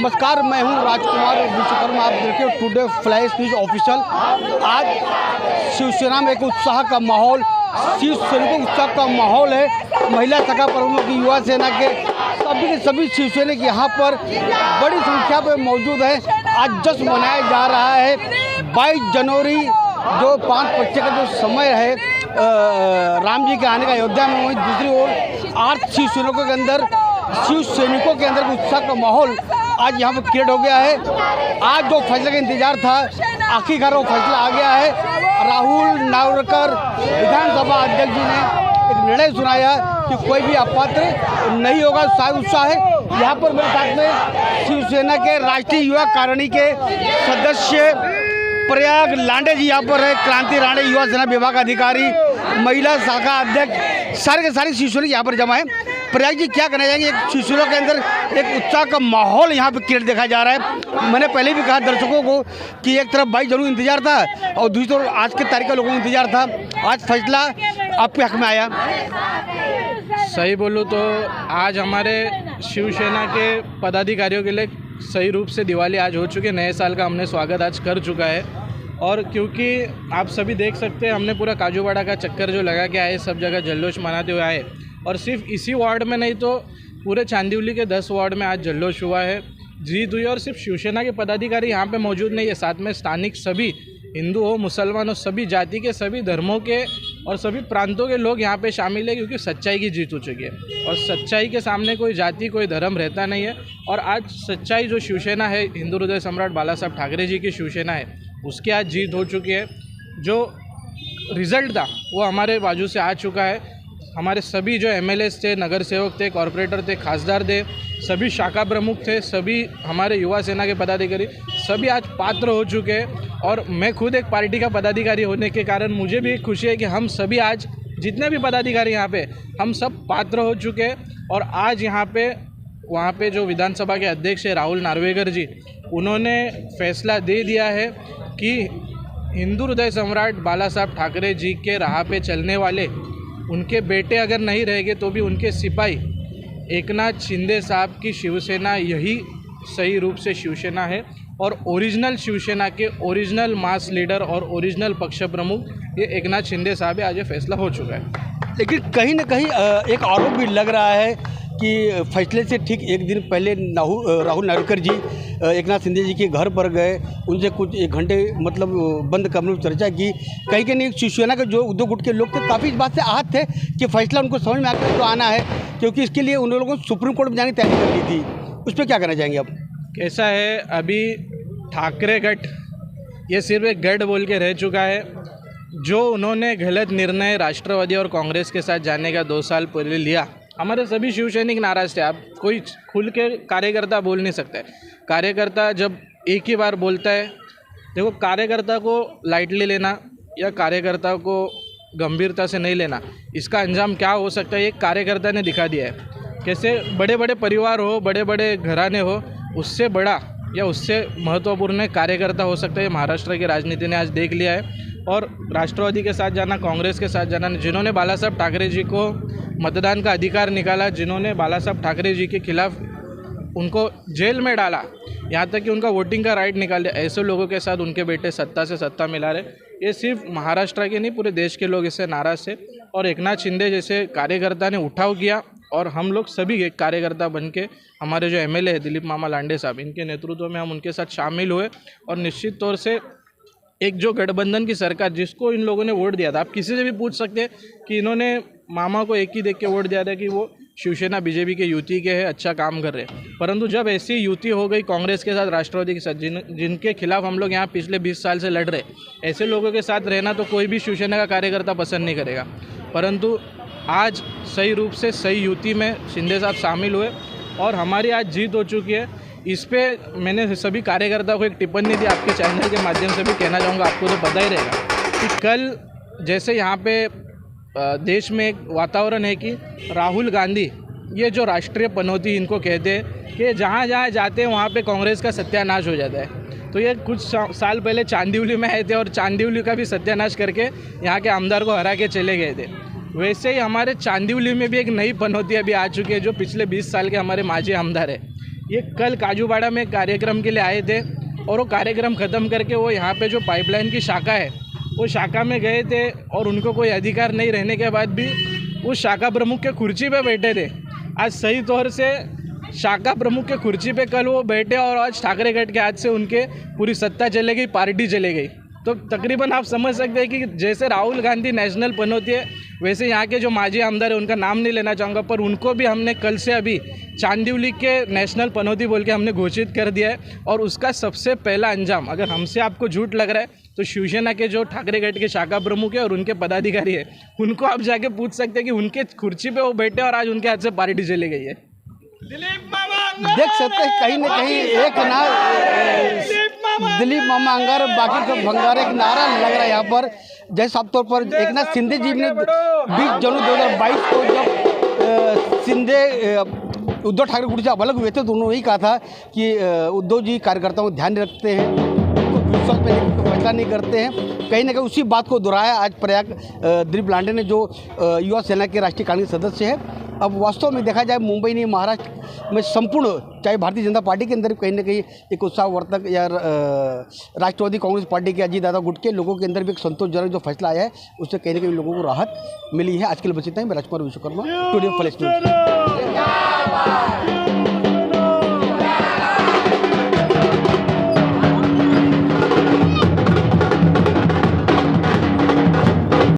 नमस्कार, मैं हूं राजकुमार विश्वकर्मा। आप देखिए टुडे फ्लैश न्यूज़ ऑफिशियल। आज शिवसेना में एक उत्साह का माहौल, शिव सैनिकों उत्साह का माहौल है। महिला शाखा प्रमुख की युवा सेना के सभी शिव सैनिक यहाँ पर बड़ी संख्या में मौजूद है। आज जश्न मनाया जा रहा है 22 जनवरी, जो 5 का जो समय है राम जी के आने का अयोध्या में। वहीं दूसरी ओर 8 शिव सैनिकों के अंदर उत्साह का माहौल आज यहाँ पर क्रिएट हो गया है। आज जो फैसले का इंतजार था, आखिरकार वो फैसला आ गया है। राहुल नार्वेकर विधानसभा अध्यक्ष जी ने एक निर्णय सुनाया कि कोई भी अपात्र नहीं होगा। शायद उत्साह है यहाँ पर। मेरे साथ में शिवसेना के राष्ट्रीय युवा कारिणी के सदस्य प्रयाग लांडे जी यहाँ पर है। क्रांति राणे युवा सेना विभाग अधिकारी, महिला शाखा अध्यक्ष, सारे के सारे शिवसेना यहाँ पर जमा है। प्रयाग जी, क्या कहना चाहेंगे? एक शिवसेना के अंदर एक उत्साह का माहौल यहाँ पे क्रिएट देखा जा रहा है। मैंने पहले भी कहा दर्शकों को कि एक तरफ 22 जनवरी इंतजार था और दूसरी तरफ आज के तारीख का लोगों को इंतजार था। आज फैसला आपके हक में आया। सही बोलूँ तो आज हमारे शिवसेना के पदाधिकारियों के लिए सही रूप से दिवाली आज हो चुकी है। नए साल का हमने स्वागत आज कर चुका है। और क्योंकि आप सभी देख सकते हैं, हमने पूरा काजूवाड़ा का चक्कर जो लगा के आए, सब जगह जल्लोश मनाते हुए आए। और सिर्फ इसी वार्ड में नहीं तो पूरे चांदीवली के 10 वार्ड में आज जल्लोश हुआ है, जीत हुई। और सिर्फ शिवसेना के पदाधिकारी यहाँ पे मौजूद नहीं है, साथ में स्थानिक सभी हिंदू हो, मुसलमान हो, सभी जाति के, सभी धर्मों के और सभी प्रांतों के लोग यहाँ पे शामिल है। क्योंकि सच्चाई की जीत हो चुकी है और सच्चाई के सामने कोई जाति, कोई धर्म रहता नहीं है। और आज सच्चाई जो शिवसेना है, हिंदू हृदय सम्राट बाला साहब ठाकरे जी की शिवसेना है, उसकी आज जीत हो चुकी है। जो रिज़ल्ट था वो हमारे बाजू से आ चुका है। हमारे सभी जो एमएलएस थे, नगर सेवक थे, कॉरपोरेटर थे, खासदार थे, सभी शाखा प्रमुख थे, सभी हमारे युवा सेना के पदाधिकारी, सभी आज पात्र हो चुके हैं। और मैं खुद एक पार्टी का पदाधिकारी होने के कारण मुझे भी खुशी है कि हम सभी आज जितने भी पदाधिकारी यहाँ पे, हम सब पात्र हो चुके हैं। और आज यहाँ पे वहाँ पे जो विधानसभा के अध्यक्ष है राहुल नार्वेकर जी, उन्होंने फैसला दे दिया है कि हिंदू हृदय सम्राट बाला साहब ठाकरे जी के राह पे चलने वाले उनके बेटे अगर नहीं रहेंगे तो भी उनके सिपाही एकनाथ शिंदे साहब की शिवसेना यही सही रूप से शिवसेना है। और ओरिजिनल शिवसेना के ओरिजिनल मास लीडर और ओरिजिनल पक्ष प्रमुख ये एकनाथ शिंदे साहब है। आज ये फैसला हो चुका है। लेकिन कहीं ना कहीं एक आरोप भी लग रहा है कि फैसले से ठीक एक दिन पहले राहुल नार्वेकर जी एकनाथ शिंदे जी के घर पर गए, उनसे कुछ 1 घंटे मतलब बंद कमरे में चर्चा की। कहीं के नहीं शिवसेना के जो उद्योग गुट के लोग थे, काफ़ी इस बात से आहत थे कि फैसला उनको समझ में आकर तो आना है, क्योंकि इसके लिए उन लोगों को सुप्रीम कोर्ट में जाने की तैयारी कर ली थी। उस पर क्या कहना चाहेंगे आप? कैसा है, अभी ठाकरे गठ ये सिर्फ एक गढ़ बोल के रह चुका है। जो उन्होंने गलत निर्णय राष्ट्रवादी और कांग्रेस के साथ जाने का 2 साल पहले लिया, हमारे सभी शिवसैनिक नाराज़ थे। आप कोई खुल के कार्यकर्ता बोल नहीं सकता है। कार्यकर्ता जब एक ही बार बोलता है, देखो कार्यकर्ता को लाइटली लेना या कार्यकर्ता को गंभीरता से नहीं लेना, इसका अंजाम क्या हो सकता है, एक कार्यकर्ता ने दिखा दिया है। कैसे बड़े बड़े परिवार हो, बड़े बड़े घराने हो, उससे बड़ा या उससे महत्वपूर्ण कार्यकर्ता हो सकता है। महाराष्ट्र की राजनीति ने आज देख लिया है। और राष्ट्रवादी के साथ जाना, कांग्रेस के साथ जाना, जिन्होंने बाला साहब ठाकरे जी को मतदान का अधिकार निकाला, जिन्होंने बाला साहब ठाकरे जी के खिलाफ उनको जेल में डाला, यहाँ तक कि उनका वोटिंग का राइट निकाल दिया, ऐसे लोगों के साथ उनके बेटे सत्ता से सत्ता मिला रहे। ये सिर्फ महाराष्ट्र के नहीं, पूरे देश के लोग इससे नाराज़ थे। और एकनाथ शिंदे जैसे कार्यकर्ता ने उठाव किया और हम लोग सभी एक कार्यकर्ता बन के, हमारे जो एमएलए है दिलीप मामा लांडे साहब, इनके नेतृत्व में हम उनके साथ शामिल हुए। और निश्चित तौर से एक जो गठबंधन की सरकार, जिसको इन लोगों ने वोट दिया था, आप किसी से भी पूछ सकते हैं कि इन्होंने मामा को एक ही देख के वोट दिया था कि वो शिवसेना बीजेपी के युति के हैं, अच्छा काम कर रहे हैं। परंतु जब ऐसी युति हो गई कांग्रेस के साथ, राष्ट्रवादी के साथ, जिनके खिलाफ हम लोग यहाँ पिछले 20 साल से लड़ रहे, ऐसे लोगों के साथ रहना तो कोई भी शिवसेना का कार्यकर्ता पसंद नहीं करेगा। परंतु आज सही रूप से सही युति में शिंदे साहब शामिल हुए और हमारी आज जीत हो चुकी है। इस पे मैंने सभी कार्यकर्ताओं को एक टिप्पणी दी, आपके चैनल के माध्यम से भी कहना चाहूँगा, आपको तो पता ही रहेगा कि कल जैसे यहाँ पे देश में एक वातावरण है कि राहुल गांधी, ये जो राष्ट्रीय पनौती इनको कहते हैं, कि जहाँ जहाँ जाते हैं वहाँ पे कांग्रेस का सत्यानाश हो जाता है। तो ये कुछ साल पहले चांदीवली में आए थे और चांदीवली का भी सत्यानाश करके यहाँ के आमदार को हरा के चले गए थे। वैसे ही हमारे चांदीवली में भी एक नई पनौती अभी आ चुकी है, जो पिछले 20 साल के हमारे माजी आमदार है। ये कल काजूबाड़ा में एक कार्यक्रम के लिए आए थे और वो कार्यक्रम ख़त्म करके वो यहाँ पे जो पाइपलाइन की शाखा है वो शाखा में गए थे और उनको कोई अधिकार नहीं रहने के बाद भी उस शाखा प्रमुख के कुर्सी पे बैठे थे। आज सही तौर से शाखा प्रमुख के कुर्सी पे कल वो बैठे और आज ठाकरे गट के हाथ से उनके पूरी सत्ता चले गई, पार्टी चले गई। तो तकरीबन आप समझ सकते हैं कि जैसे राहुल गांधी नेशनल पनौती है वैसे यहाँ के जो माजी आमदार है उनका नाम नहीं लेना चाहूँगा, पर उनको भी हमने कल से अभी चांदीवली के नेशनल पनौती बोल के हमने घोषित कर दिया है। और उसका सबसे पहला अंजाम, अगर हमसे आपको झूठ लग रहा है तो शिवसेना के जो ठाकरे गट के शाखा प्रमुख है और उनके पदाधिकारी है उनको आप जाके पूछ सकते हैं कि उनके कुर्सी पे वो बैठे और आज उनके हाथ से पार्टी चली गई है। देख सकते हैं कहीं ना कहीं एक ना दिलीप मामा अंगार बाकी सब भंगार एक नारा लग रहा है यहाँ पर। जैसे साफ तौर पर एक ना शिंदे जी ने 20 जनवरी 2022 को जब शिंदे उद्धव ठाकरे गुट से अलग हुए थे तो उन्होंने यही कहा था कि उद्धव जी कार्यकर्ताओं को ध्यान रखते हैं, उनको विश्वास पे फैसला नहीं करते हैं। कहीं ना कहीं उसी बात को दोहराया आज प्रयाग दिलीप लांडे ने, जो युवा सेना के राष्ट्रीय कांग्रेस सदस्य है। अब वास्तव में देखा जाए मुंबई नहीं महाराष्ट्र में संपूर्ण चाहे भारतीय जनता पार्टी के अंदर कहीं ना कहीं एक उत्साहवर्धक या राष्ट्रवादी कांग्रेस पार्टी के अजीत दादा गुट के लोगों के अंदर भी एक संतोषजनक जो फैसला आया है उससे कहीं ना कहीं लोगों को राहत मिली है। आज के लिए बस इतना ही। मैं राजकुमार विश्वकर्मा, टुडे फ्लैश न्यूज़।